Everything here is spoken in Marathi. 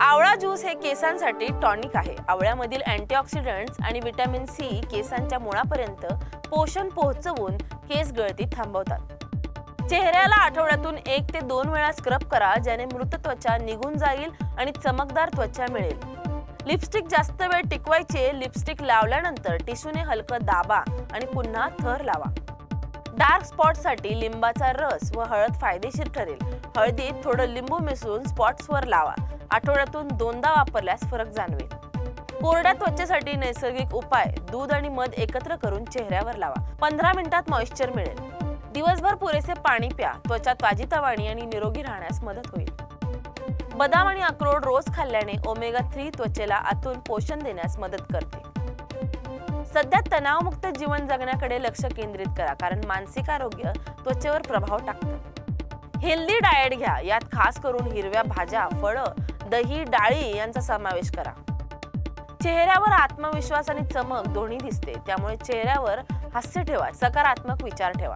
आवळा ज्यूस हे केसांसाठी टॉनिक आहे. आवळ्यामधील अँटीऑक्सिडंट्स आणि व्हिटॅमिन सी केसांच्या मुळापर्यंत पोषण पोहोचवून केस गळती थांबवतात. चेहऱ्याला आठवड्यातून 1 ते 2 वेळा स्क्रब करा, ज्याने मृत त्वचा निघून जाईल आणि चमकदार त्वचा मिळेल. लिपस्टिक जास्त वेळ टिकवायचे. लिपस्टिक लावल्यानंतर टिश्यूने हलकं दाबा आणि पुन्हा थर लावा. डार्क स्पॉट्ससाठी लिंबाचा रस व हळद फायदेशीर ठरेल. हळदीत थोडं लिंबू मिसळून स्पॉट्सवर लावा. आठवड्यातून 2दा वापरल्यास फरक जाणवेल. कोरड्या त्वचेसाठी नैसर्गिक उपाय: दूध आणि मध एकत्र करून चेहऱ्यावर लावा. 15 मिनिटात मॉइश्चर मिळेल. दिवसभर पुरेसे पाणी प्या. त्वचा ताजीतवानी आणि निरोगी राहण्यास मदत होईल. बदाम आणि अक्रोड रोज खाल्ल्याने ओमेगा 3 त्वचेला आतून पोषण देण्यास मदत करते. सध्या तणावमुक्त जीवन जगण्याकडे लक्ष केंद्रित करा, कारण मानसिक आरोग्य त्वचेवर प्रभाव टाकतं. हेल्दी डाएट घ्या. यात खास करून हिरव्या भाज्या, फळं, दही, डाळी यांचा समावेश करा. चेहऱ्यावर आत्मविश्वास आणि चमक दोन्ही दिसते, त्यामुळे चेहऱ्यावर हास्य ठेवा, सकारात्मक विचार ठेवा.